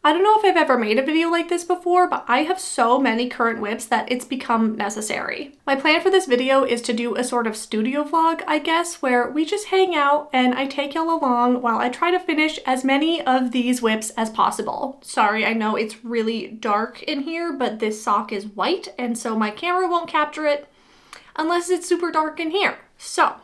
I don't know if I've ever made a video like this before, but I have so many current whips that it's become necessary. My plan for this video is to do a sort of studio vlog, I guess, where we just hang out and I take y'all along while I try to finish as many of these whips as possible. Sorry, I know it's really dark in here, but this sock is white and so my camera won't capture it unless it's super dark in here. So,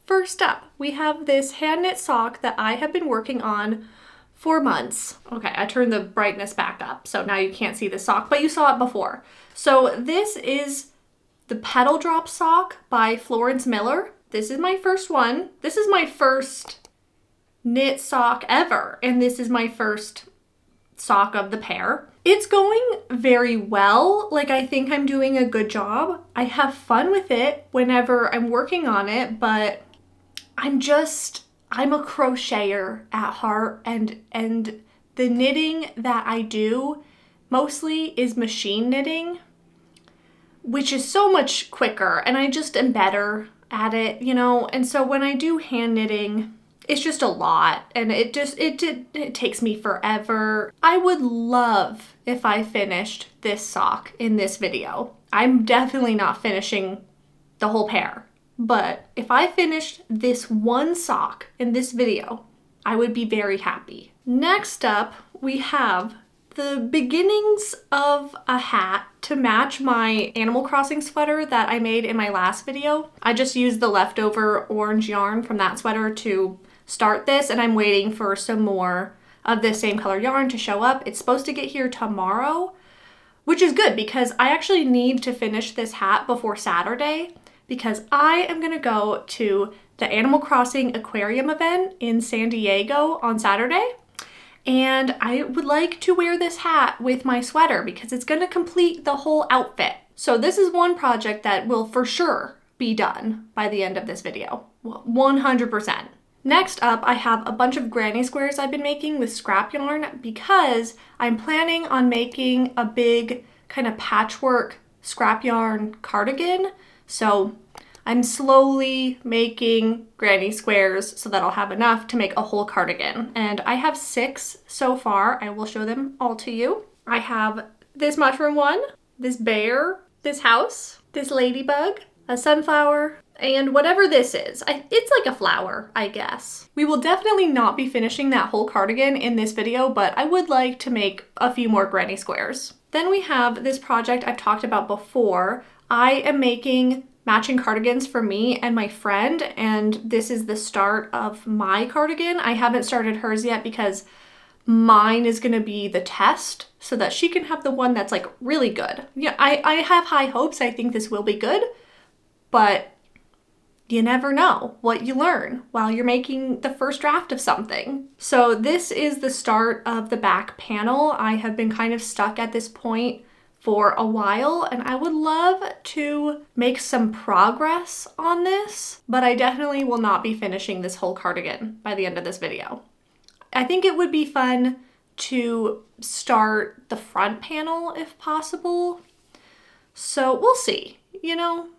first up, we have this hand knit sock that I have been working on for months. Okay, I turned the brightness back up, so now you can't see the sock, but you saw it before. So this is the Petal Drop sock by Florence Miller. This is my first one. This is my first knit sock ever, and this is my first sock of the pair. It's going very well. Like, I think I'm doing a good job. I have fun with it whenever I'm working on it, but I'm a crocheter at heart, and the knitting that I do mostly is machine knitting, which is so much quicker, and I just am better at it, you know? And so when I do hand knitting, it's just a lot, and it takes me forever. I would love if I finished this sock in this video. I'm definitely not finishing the whole pair. But if I finished this one sock in this video, I would be very happy. Next up, we have the beginnings of a hat to match my Animal Crossing sweater that I made in my last video. I just used the leftover orange yarn from that sweater to start this, and I'm waiting for some more of this same color yarn to show up. It's supposed to get here tomorrow, which is good because I actually need to finish this hat before Saturday, because I am gonna go to the Animal Crossing aquarium event in San Diego on Saturday. And I would like to wear this hat with my sweater because it's gonna complete the whole outfit. So this is one project that will for sure be done by the end of this video, 100%. Next up, I have a bunch of granny squares I've been making with scrap yarn because I'm planning on making a big kind of patchwork scrap yarn cardigan. So I'm slowly making granny squares so that I'll have enough to make a whole cardigan. And I have 6 so far. I will show them all to you. I have this mushroom one, this bear, this house, this ladybug, a sunflower, and whatever this is. It's like a flower, I guess. We will definitely not be finishing that whole cardigan in this video, but I would like to make a few more granny squares. Then we have this project I've talked about before. I am making matching cardigans for me and my friend, and this is the start of my cardigan. I haven't started hers yet because mine is gonna be the test so that she can have the one that's like really good. Yeah, I have high hopes. I think this will be good, but you never know what you learn while you're making the first draft of something. So this is the start of the back panel. I have been kind of stuck at this point for a while, and I would love to make some progress on this, but I definitely will not be finishing this whole cardigan by the end of this video. I think it would be fun to start the front panel if possible, so we'll see. You know,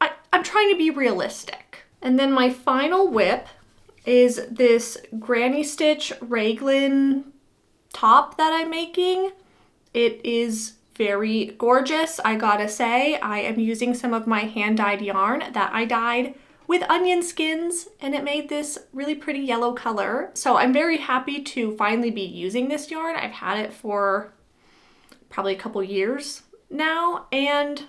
I'm trying to be realistic. And then my final whip is this granny stitch raglan top that I'm making. It is very gorgeous, I gotta say. I am using some of my hand-dyed yarn that I dyed with onion skins, and it made this really pretty yellow color. So I'm very happy to finally be using this yarn. I've had it for probably a couple years now, and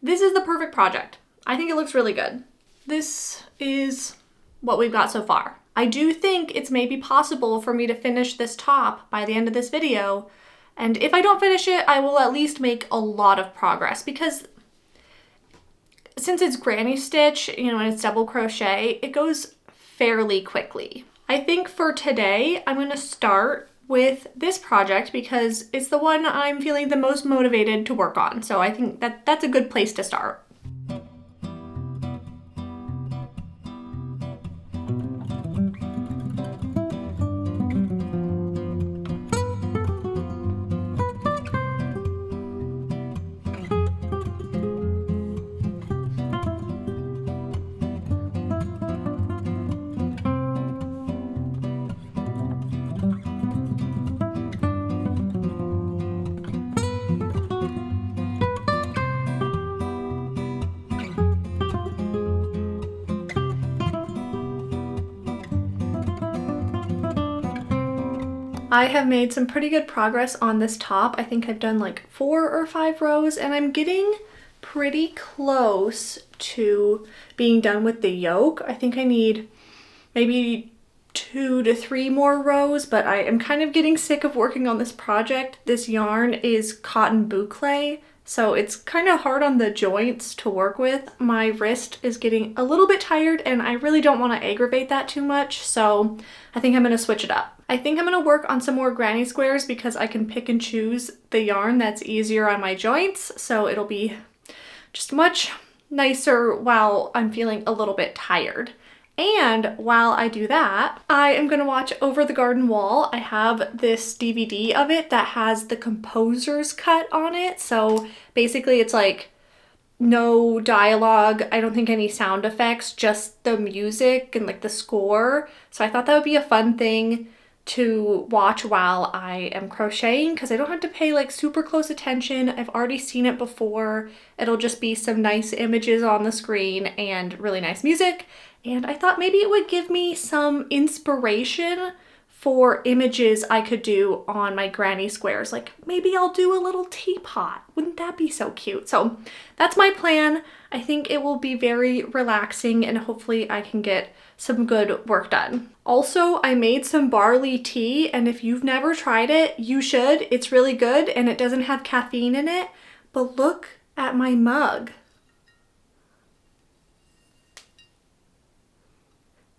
this is the perfect project. I think it looks really good. This is what we've got so far. I do think it's maybe possible for me to finish this top by the end of this video. And if I don't finish it, I will at least make a lot of progress because since it's granny stitch, you know, and it's double crochet, it goes fairly quickly. I think for today, I'm gonna start with this project because it's the one I'm feeling the most motivated to work on. So I think that's a good place to start. I have made some pretty good progress on this top. I think I've done like 4 or 5 rows, and I'm getting pretty close to being done with the yoke. I think I need maybe 2 to 3 more rows, but I am kind of getting sick of working on this project. This yarn is cotton boucle, so it's kind of hard on the joints to work with. My wrist is getting a little bit tired and I really don't want to aggravate that too much, so I think I'm going to switch it up. I think I'm going to work on some more granny squares because I can pick and choose the yarn that's easier on my joints, so it'll be just much nicer while I'm feeling a little bit tired. And while I do that, I am going to watch Over the Garden Wall. I have this DVD of it that has the composer's cut on it. So basically it's like no dialogue, I don't think any sound effects, just the music and like the score. So I thought that would be a fun thing to watch while I am crocheting because I don't have to pay like super close attention. I've already seen it before. It'll just be some nice images on the screen and really nice music. And I thought maybe it would give me some inspiration for images I could do on my granny squares. Like maybe I'll do a little teapot. Wouldn't that be so cute? So that's my plan. I think it will be very relaxing and hopefully I can get some good work done. Also, I made some barley tea, and if you've never tried it, you should. It's really good and it doesn't have caffeine in it. But look at my mug.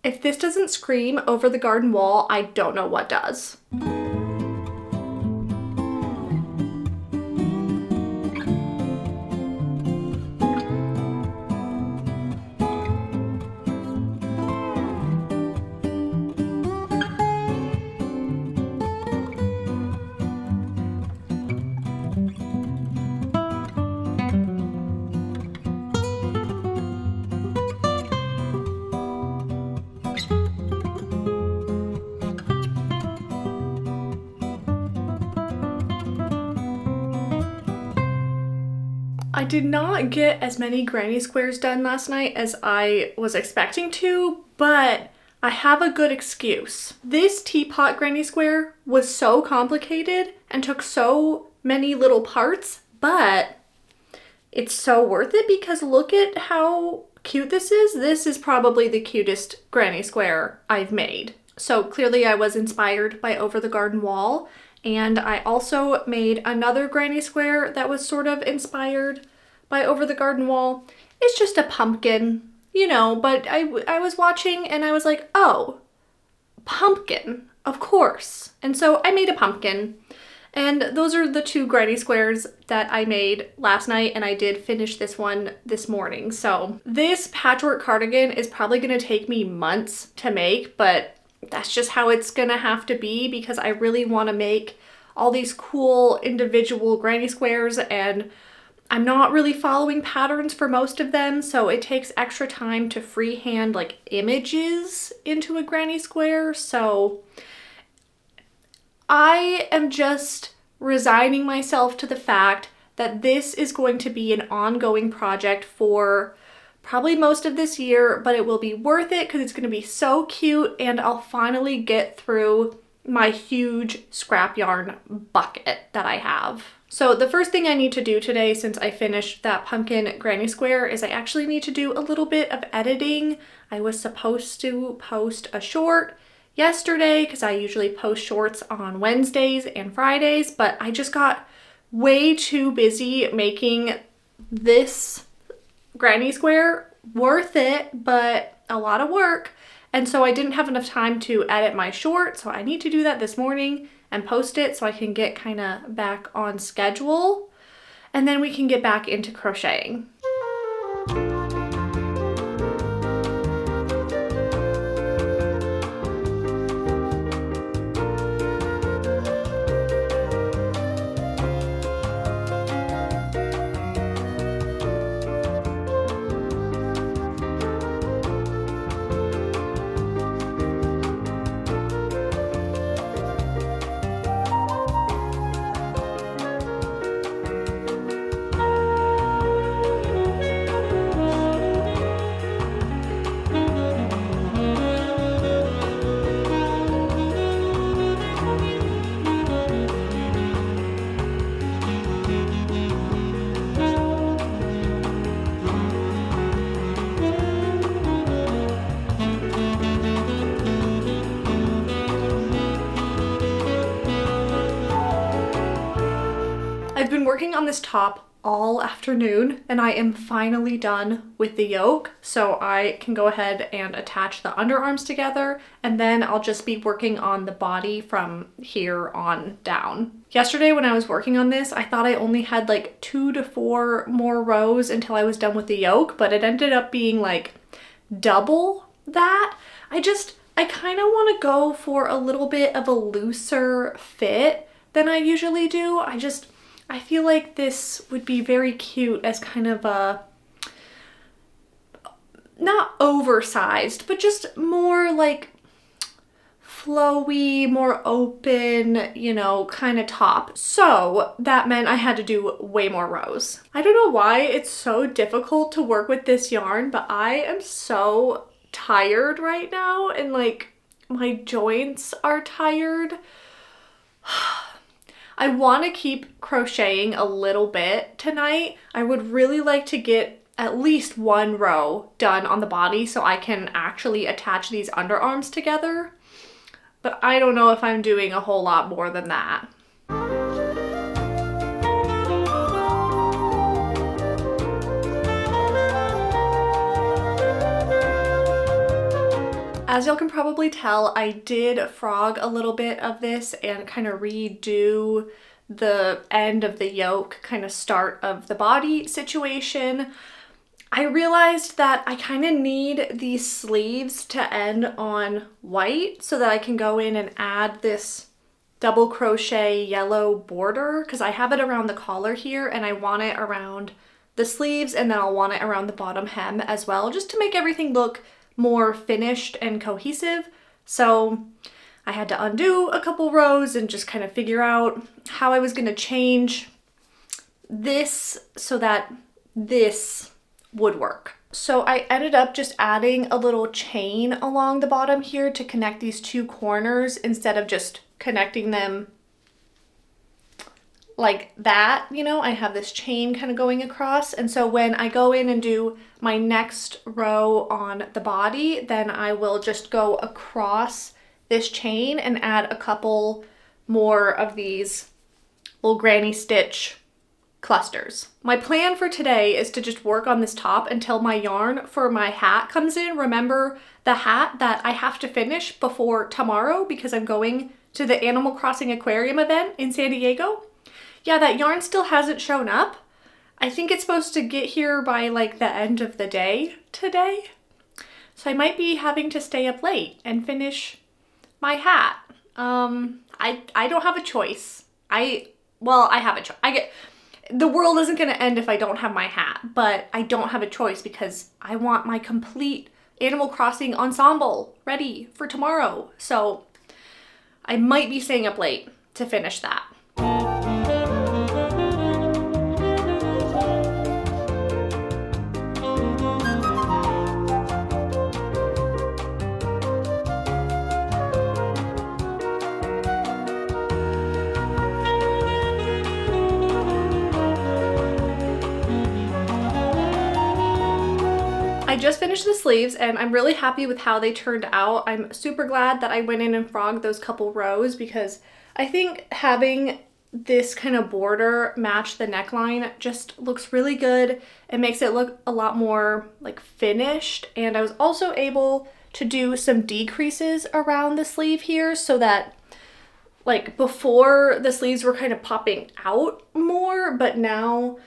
If this doesn't scream Over the Garden Wall, I don't know what does. I did not get as many granny squares done last night as I was expecting to, but I have a good excuse. This teapot granny square was so complicated and took so many little parts, but it's so worth it because look at how cute this is. This is probably the cutest granny square I've made. So clearly I was inspired by Over the Garden Wall. And I also made another granny square that was sort of inspired by Over the Garden Wall. It's just a pumpkin, you know, but I was watching and I was like, oh, pumpkin, of course. And so I made a pumpkin. And those are the 2 granny squares that I made last night, and I did finish this one this morning. So this patchwork cardigan is probably going to take me months to make, but that's just how it's gonna have to be because I really want to make all these cool individual granny squares, and I'm not really following patterns for most of them, so it takes extra time to freehand like images into a granny square. So I am just resigning myself to the fact that this is going to be an ongoing project for probably most of this year, but it will be worth it because it's going to be so cute and I'll finally get through my huge scrap yarn bucket that I have. So the first thing I need to do today, since I finished that pumpkin granny square, is I actually need to do a little bit of editing. I was supposed to post a short yesterday because I usually post shorts on Wednesdays and Fridays, but I just got way too busy making this granny square, worth it, but a lot of work. And so I didn't have enough time to edit my short, so I need to do that this morning and post it so I can get kind of back on schedule. And then we can get back into crocheting. been working on this top all afternoon and I am finally done with the yoke, so I can go ahead and attach the underarms together, and then I'll just be working on the body from here on down. Yesterday when I was working on this, I thought I only had like 2 to 4 more rows until I was done with the yoke, but it ended up being like double that. I kind of want to go for a little bit of a looser fit than I usually do. I feel like this would be very cute as kind of a, not oversized, but just more like flowy, more open, you know, kind of top. So that meant I had to do way more rows. I don't know why it's so difficult to work with this yarn, but I am so tired right now and like my joints are tired. I want to keep crocheting a little bit tonight. I would really like to get at least 1 row done on the body so I can actually attach these underarms together. But I don't know if I'm doing a whole lot more than that. As y'all can probably tell, I did frog a little bit of this and kind of redo the end of the yoke, kind of start of the body situation. I realized that I kind of need these sleeves to end on white so that I can go in and add this double crochet yellow border, because I have it around the collar here and I want it around the sleeves, and then I'll want it around the bottom hem as well, just to make everything look more finished and cohesive. So I had to undo a couple rows and just kind of figure out how I was going to change this so that this would work. So I ended up just adding a little chain along the bottom here to connect these 2 corners instead of just connecting them like that, you know. I have this chain kind of going across, and so when I go in and do my next row on the body, then I will just go across this chain and add a couple more of these little granny stitch clusters. My plan for today is to just work on this top until my yarn for my hat comes in. Remember the hat that I have to finish before tomorrow because I'm going to the Animal Crossing aquarium event in San Diego? Yeah, that yarn still hasn't shown up. I think it's supposed to get here by like the end of the day today. So I might be having to stay up late and finish my hat. I don't have a choice. I have a choice. The world isn't going to end if I don't have my hat, but I don't have a choice because I want my complete Animal Crossing ensemble ready for tomorrow. So I might be staying up late to finish that. I just finished the sleeves and I'm really happy with how they turned out. I'm super glad that I went in and frogged those couple rows because I think having this kind of border match the neckline just looks really good. It makes it look a lot more like finished, and I was also able to do some decreases around the sleeve here so that like before the sleeves were kind of popping out more, but now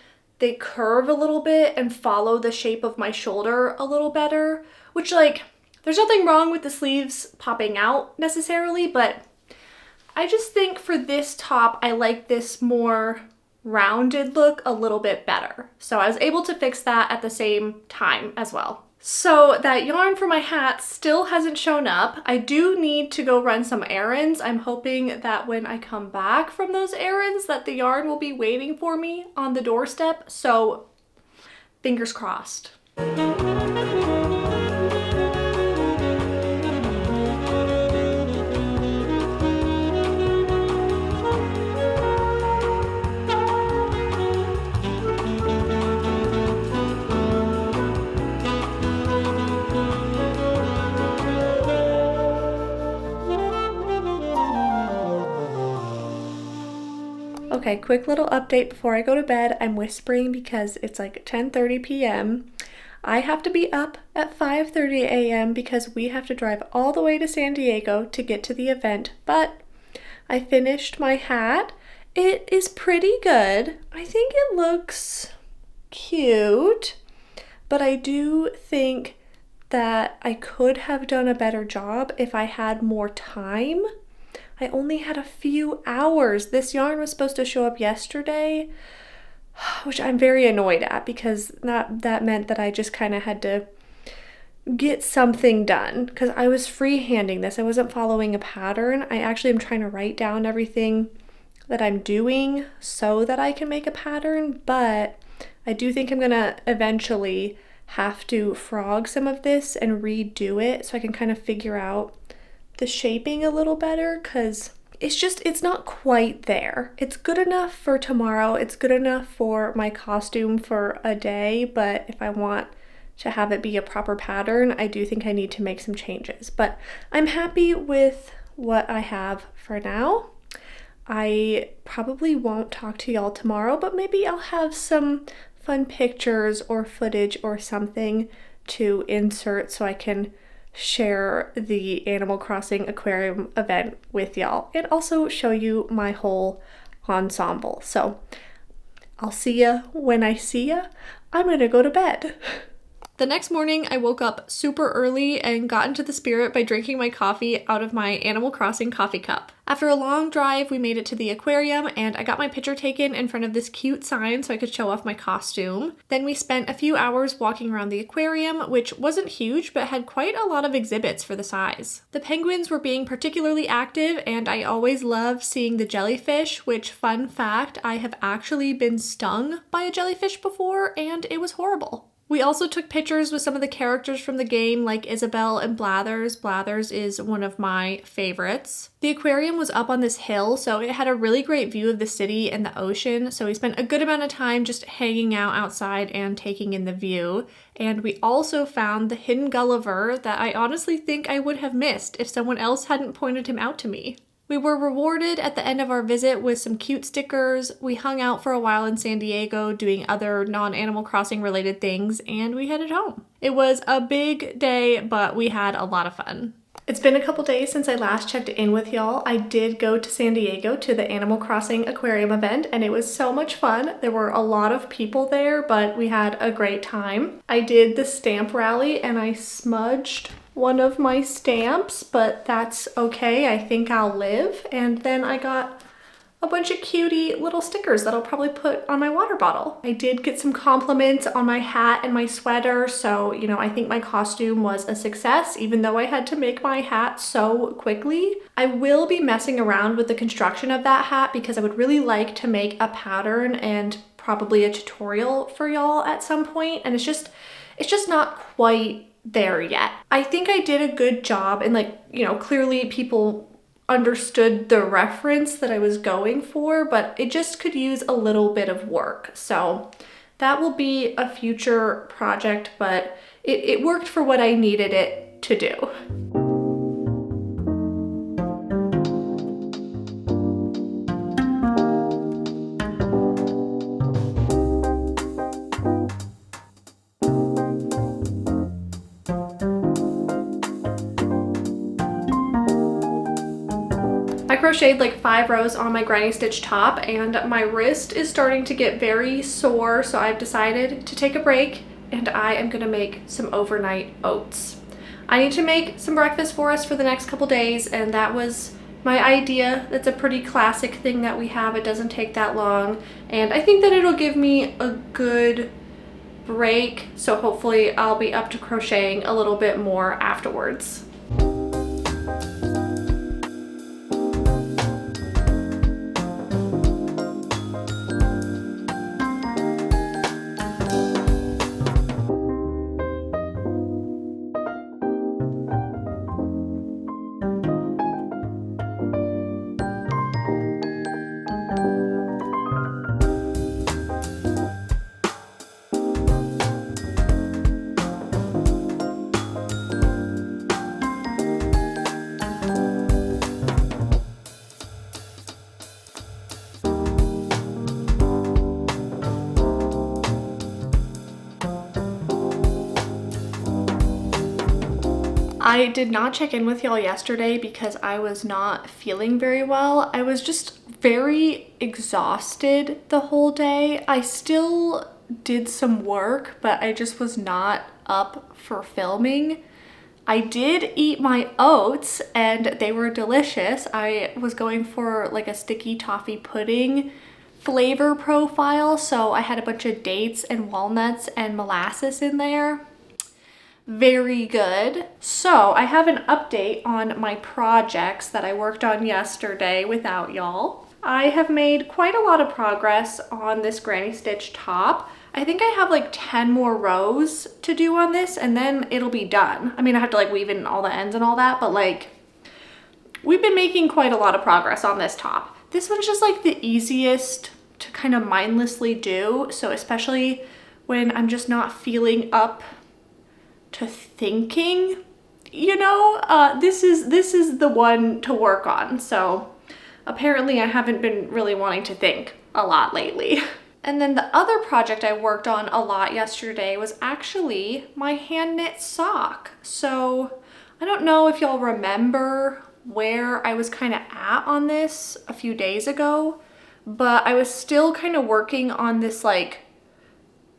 they curve a little bit and follow the shape of my shoulder a little better, which like there's nothing wrong with the sleeves popping out necessarily, but I just think for this top, I like this more rounded look a little bit better. So I was able to fix that at the same time as well. So that yarn for my hat still hasn't shown up. I do need to go run some errands. I'm hoping that when I come back from those errands that the yarn will be waiting for me on the doorstep. So fingers crossed. Okay, quick little update before I go to bed. I'm whispering because it's like 10:30 p.m. I have to be up at 5:30 a.m. because we have to drive all the way to San Diego to get to the event, but I finished my hat. It is pretty good. I think it looks cute, but I do think that I could have done a better job if I had more time. I only had a few hours. This yarn was supposed to show up yesterday, which I'm very annoyed at because that meant that I just kind of had to get something done because I was freehanding this. I wasn't following a pattern. I actually am trying to write down everything that I'm doing so that I can make a pattern, but I do think I'm gonna eventually have to frog some of this and redo it so I can kind of figure out the shaping a little better because it's not quite there. It's good enough for tomorrow. It's good enough for my costume for a day, but if I want to have it be a proper pattern, I do think I need to make some changes. But I'm happy with what I have for now. I probably won't talk to y'all tomorrow, but maybe I'll have some fun pictures or footage or something to insert so I can share the Animal Crossing aquarium event with y'all and also show you my whole ensemble. So I'll see ya when I see ya. I'm gonna go to bed. The next morning, I woke up super early and got into the spirit by drinking my coffee out of my Animal Crossing coffee cup. After a long drive, we made it to the aquarium and I got my picture taken in front of this cute sign so I could show off my costume. Then we spent a few hours walking around the aquarium, which wasn't huge but had quite a lot of exhibits for the size. The penguins were being particularly active and I always love seeing the jellyfish, which, fun fact, I have actually been stung by a jellyfish before and it was horrible. We also took pictures with some of the characters from the game like Isabelle and Blathers. Blathers is one of my favorites. The aquarium was up on this hill, so it had a really great view of the city and the ocean, so we spent a good amount of time just hanging out outside and taking in the view. And we also found the hidden Gulliver that I honestly think I would have missed if someone else hadn't pointed him out to me. We were rewarded at the end of our visit with some cute stickers. We hung out for a while in San Diego doing other non-Animal Crossing related things, and we headed home. It was a big day, but we had a lot of fun. It's been a couple days since I last checked in with y'all. I did go to San Diego to the Animal Crossing aquarium event, and it was so much fun. There were a lot of people there, but we had a great time. I did the stamp rally and I smudged one of my stamps, but that's okay. I think I'll live. And then I got a bunch of cutie little stickers that I'll probably put on my water bottle. I did get some compliments on my hat and my sweater, so, you know, I think my costume was a success, even though I had to make my hat so quickly. I will be messing around with the construction of that hat because I would really like to make a pattern and probably a tutorial for y'all at some point, and it's just not quite there yet. I think I did a good job and, like, you know, clearly people understood the reference that I was going for, but it just could use a little bit of work. So that will be a future project, but it worked for what I needed it to do. I crocheted like 5 rows on my granny stitch top and my wrist is starting to get very sore, so I've decided to take a break and I am gonna make some overnight oats. I need to make some breakfast for us for the next couple days, and that was my idea. That's a pretty classic thing that we have. It doesn't take that long, and I think that it'll give me a good break, so hopefully I'll be up to crocheting a little bit more afterwards. I did not check in with y'all yesterday because I was not feeling very well. I was just very exhausted the whole day. I still did some work, but I just was not up for filming. I did eat my oats and they were delicious. I was going for like a sticky toffee pudding flavor profile, so I had a bunch of dates and walnuts and molasses in there. Very good. So I have an update on my projects that I worked on yesterday without y'all. I have made quite a lot of progress on this granny stitch top. I think I have like 10 more rows to do on this and then it'll be done. I mean, I have to like weave in all the ends and all that, but like we've been making quite a lot of progress on this top. This one's just like the easiest to kind of mindlessly do. So especially when I'm just not feeling up to thinking, you know, this is the one to work on. So apparently I haven't been really wanting to think a lot lately. And then the other project I worked on a lot yesterday was actually my hand knit sock. So I don't know if y'all remember where I was kind of at on this a few days ago, but I was still kind of working on this like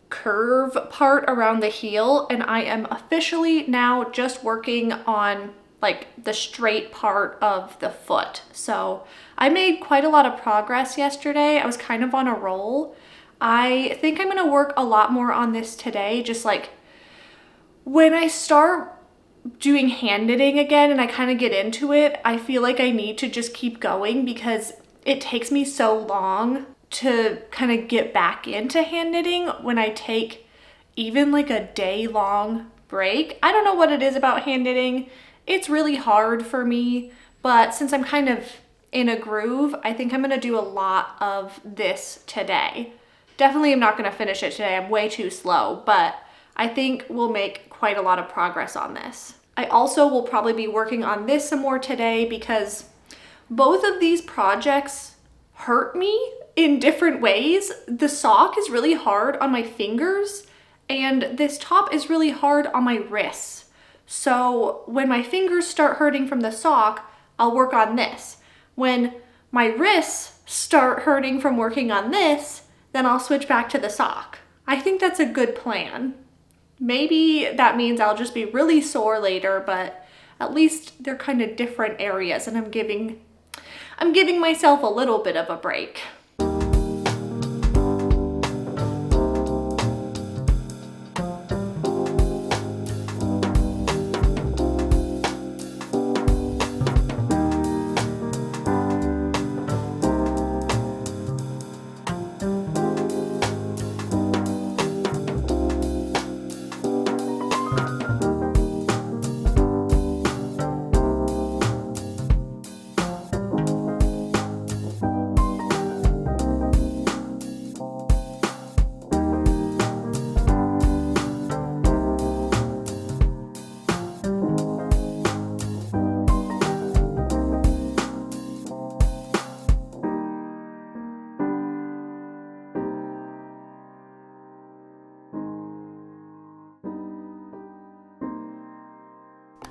curve part around the heel, and I am officially now just working on like the straight part of the foot. So I made quite a lot of progress yesterday. I was kind of on a roll. I think I'm gonna work a lot more on this today. Just like when I start doing hand knitting again and I kind of get into it, I feel like I need to just keep going because it takes me so long to kind of get back into hand knitting when I take even like a day-long break. I don't know what it is about hand knitting. It's really hard for me, but since I'm kind of in a groove, I think I'm gonna do a lot of this today. Definitely am not gonna finish it today. I'm way too slow, but I think we'll make quite a lot of progress on this. I also will probably be working on this some more today because both of these projects hurt me in different ways. The sock is really hard on my fingers and this top is really hard on my wrists. So when my fingers start hurting from the sock, I'll work on this. When my wrists start hurting from working on this, then I'll switch back to the sock. I think that's a good plan. Maybe that means I'll just be really sore later, but at least they're kind of different areas and I'm giving myself a little bit of a break.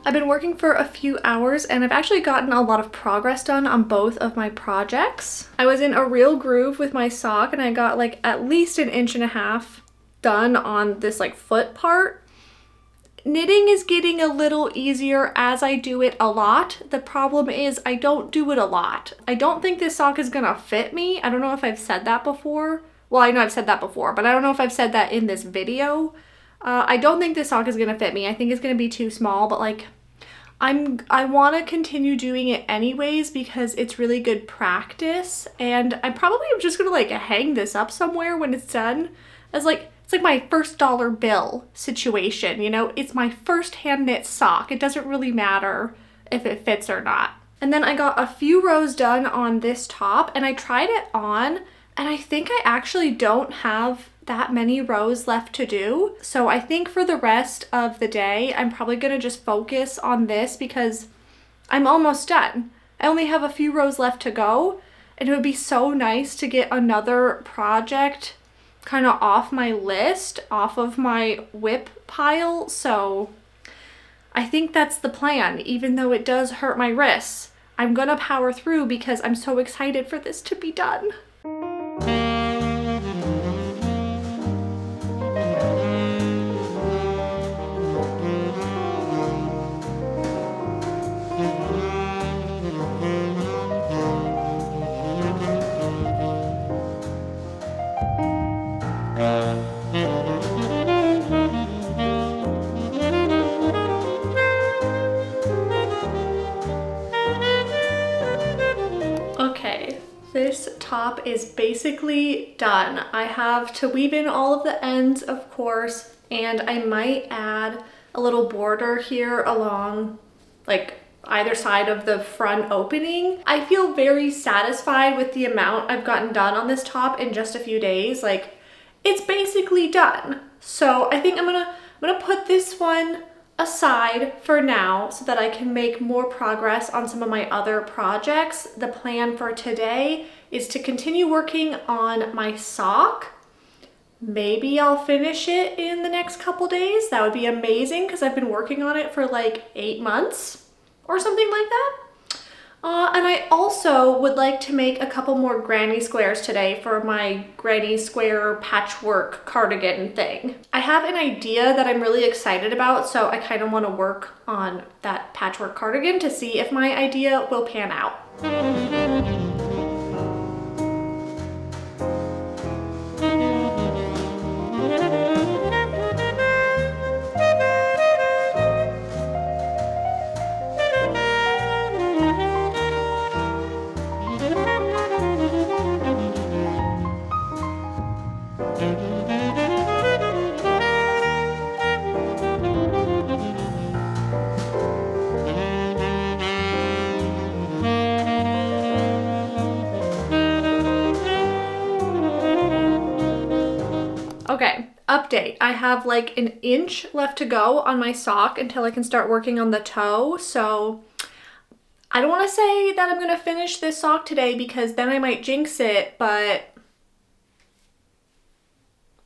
I've been working for a few hours and I've actually gotten a lot of progress done on both of my projects. I was in a real groove with my sock and I got like at least 1.5 inches done on this like foot part. Knitting is getting a little easier as I do it a lot. The problem is I don't do it a lot. I don't think this sock is gonna fit me. I don't know if I've said that before. Well, I know I've said that before, but I don't know if I've said that in this video. I don't think this sock is gonna fit me. I think it's gonna be too small, but like I want to continue doing it anyways because it's really good practice, and I probably am just gonna like hang this up somewhere when it's done as like, it's like my first dollar bill situation, you know? It's my first hand knit sock. It doesn't really matter if it fits or not. And then I got a few rows done on this top and I tried it on and I think I actually don't have that many rows left to do. So I think for the rest of the day, I'm probably gonna just focus on this because I'm almost done. I only have a few rows left to go and it would be so nice to get another project kind of off my list, off of my WIP pile. So I think that's the plan, even though it does hurt my wrists. I'm gonna power through because I'm so excited for this to be done. Okay, this top is basically done. I have to weave in all of the ends, of course, and I might add a little border here along like either side of the front opening. I feel very satisfied with the amount I've gotten done on this top in just a few days. Like, it's basically done. So I think I'm gonna put this one aside for now so that I can make more progress on some of my other projects. The plan for today is to continue working on my sock. Maybe I'll finish it in the next couple days. That would be amazing because I've been working on it for like 8 months or something like that. And I also would like to make a couple more granny squares today for my granny square patchwork cardigan thing. I have an idea that I'm really excited about, so I kind of want to work on that patchwork cardigan to see if my idea will pan out. Okay, update. I have like an inch left to go on my sock until I can start working on the toe. So I don't want to say that I'm going to finish this sock today because then I might jinx it, but...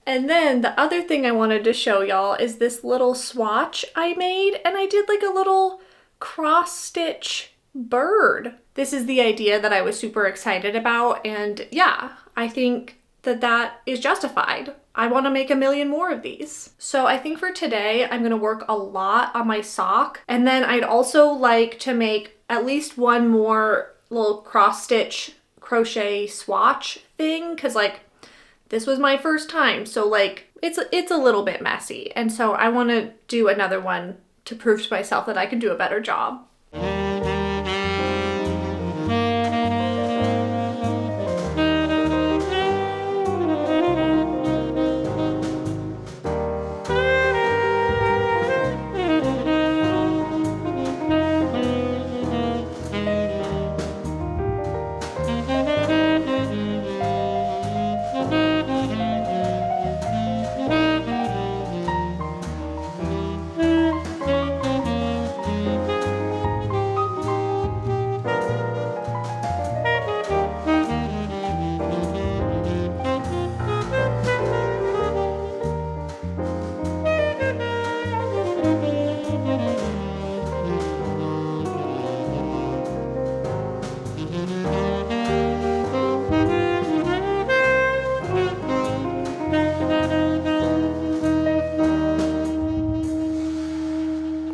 And then the other thing I wanted to show y'all is this little swatch I made, and I did like a little cross stitch bird. This is the idea that I was super excited about, and yeah, I think that that is justified. I want to make a million more of these. So I think for today, I'm going to work a lot on my sock. And then I'd also like to make at least one more little cross stitch crochet swatch thing. Cause like this was my first time. So like it's a little bit messy. And so I want to do another one to prove to myself that I can do a better job.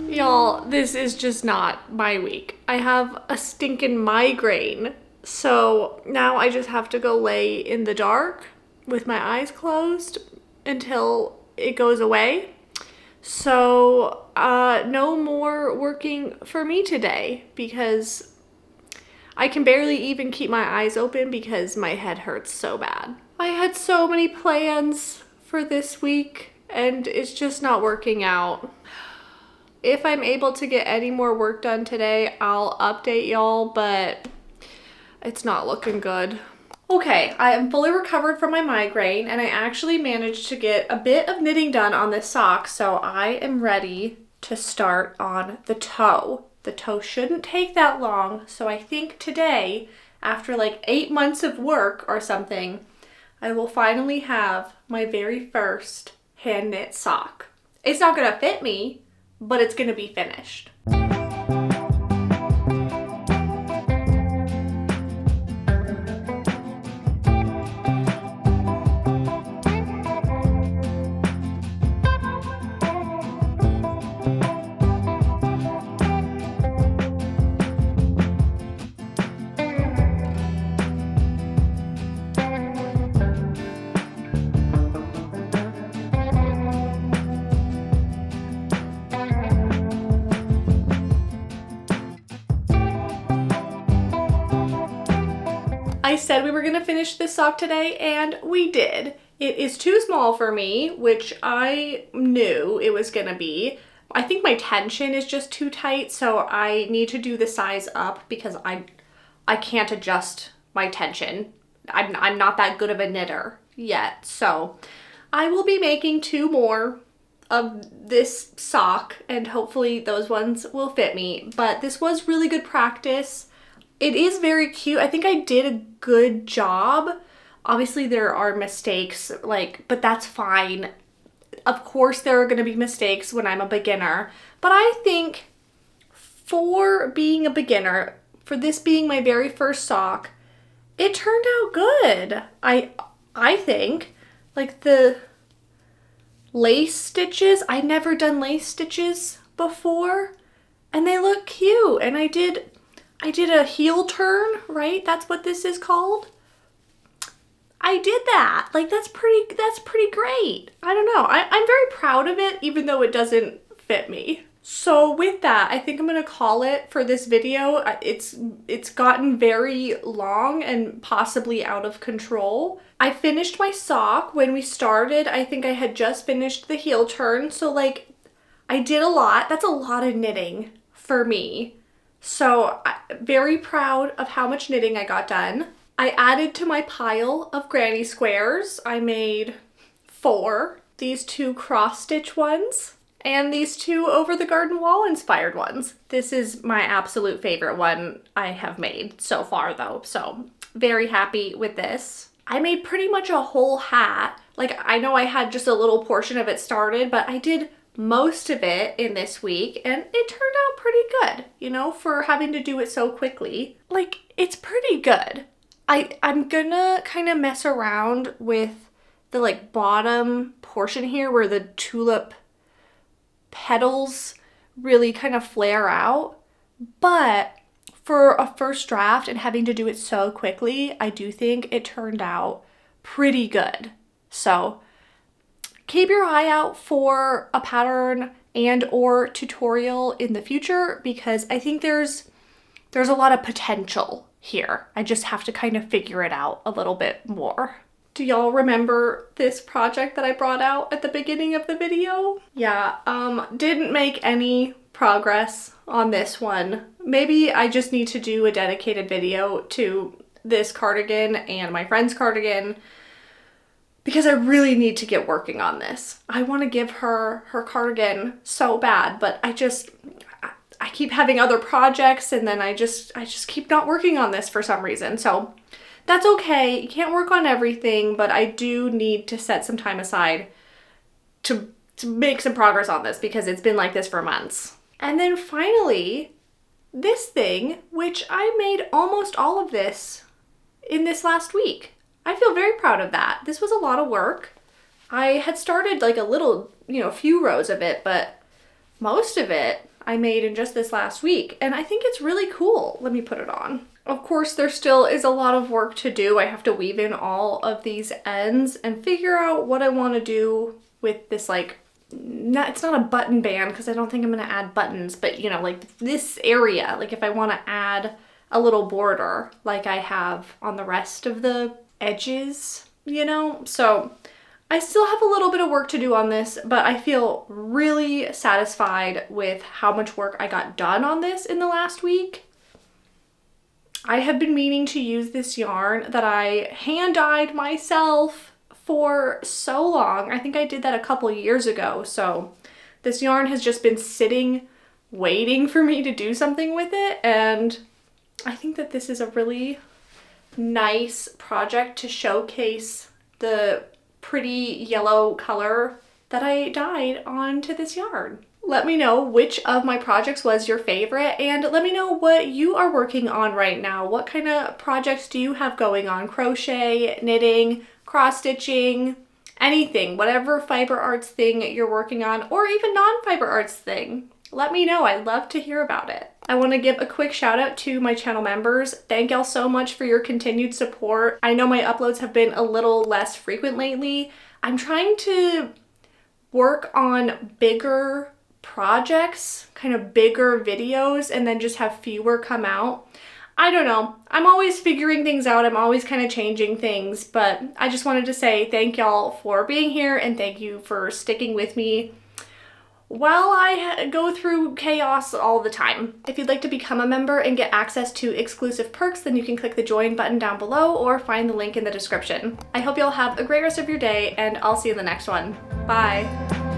Y'all, this is just not my week. I have a stinking migraine. So now I just have to go lay in the dark with my eyes closed until it goes away. So no more working for me today because I can barely even keep my eyes open because my head hurts so bad. I had so many plans for this week and it's just not working out. If I'm able to get any more work done today, I'll update y'all, but it's not looking good. Okay, I am fully recovered from my migraine and I actually managed to get a bit of knitting done on this sock, so I am ready to start on the toe. The toe shouldn't take that long, so I think today, after like 8 months of work or something, I will finally have my very first hand knit sock. It's not gonna fit me, but it's gonna be finished. I said we were gonna finish this sock today, and we did. It is too small for me, which I knew it was gonna be. I think my tension is just too tight, so I need to do the size up because I can't adjust my tension. I'm not that good of a knitter yet, so I will be making 2 more of this sock, and hopefully those ones will fit me. But this was really good practice. It is very cute. I think I did a good job. Obviously there are mistakes, but that's fine. Of course there are going to be mistakes when I'm a beginner, but I think for being a beginner, for this being my very first sock, it turned out good. I think, like the lace stitches, I'd never done lace stitches before, and they look cute. And I did a heel turn, right? That's what this is called. I did that. Like, that's pretty great. I don't know. I'm very proud of it, even though it doesn't fit me. So with that, I think I'm gonna call it for this video. It's gotten very long and possibly out of control. I finished my sock. When we started, I think I had just finished the heel turn. So like, I did a lot. That's a lot of knitting for me. So I'm very proud of how much knitting I got done. I added to my pile of granny squares. I made 4. These 2 cross stitch ones and these 2 over the garden wall inspired ones. This is my absolute favorite one I have made so far though. So very happy with this. I made pretty much a whole hat. Like, I know I had just a little portion of it started, but I did most of it in this week, and it turned out pretty good, you know, for having to do it so quickly. Like, it's pretty good. I'm gonna kind of mess around with the like bottom portion here where the tulip petals really kind of flare out, but for a first draft and having to do it so quickly, I do think it turned out pretty good. So keep your eye out for a pattern and or tutorial in the future, because I think there's a lot of potential here. I just have to kind of figure it out a little bit more. Do y'all remember this project that I brought out at the beginning of the video? Yeah, didn't make any progress on this one. Maybe I just need to do a dedicated video to this cardigan and my friend's cardigan, because I really need to get working on this. I want to give her her cardigan so bad, but I keep having other projects, and then I just keep not working on this for some reason. So that's okay. You can't work on everything, but I do need to set some time aside to make some progress on this, because it's been like this for months. And then finally, this thing, which I made almost all of this in this last week. I feel very proud of that. This was a lot of work. I had started like a little, few rows of it, but most of it I made in just this last week. And I think it's really cool. Let me put it on. Of course, there still is a lot of work to do. I have to weave in all of these ends and figure out what I want to do with this, it's not a button band, because I don't think I'm going to add buttons, but like this area, like if I want to add a little border like I have on the rest of the edges, so I still have a little bit of work to do on this, but I feel really satisfied with how much work I got done on this in the last week. I have been meaning to use this yarn that I hand dyed myself for so long. I think I did that a couple years ago, so this yarn has just been sitting waiting for me to do something with it, and I think that this is a really nice project to showcase the pretty yellow color that I dyed onto this yarn. Let me know which of my projects was your favorite, and let me know what you are working on right now. What kind of projects do you have going on? Crochet, knitting, cross stitching, anything, whatever fiber arts thing you're working on, or even non-fiber arts thing. Let me know. I'd love to hear about it. I want to give a quick shout out to my channel members. Thank y'all so much for your continued support. I know my uploads have been a little less frequent lately. I'm trying to work on bigger projects, kind of bigger videos, and then just have fewer come out. I don't know. I'm always figuring things out. I'm always kind of changing things, but I just wanted to say thank y'all for being here and thank you for sticking with me while I go through chaos all the time. If you'd like to become a member and get access to exclusive perks, then you can click the join button down below or find the link in the description. I hope y'all have a great rest of your day, and I'll see you in the next one. Bye.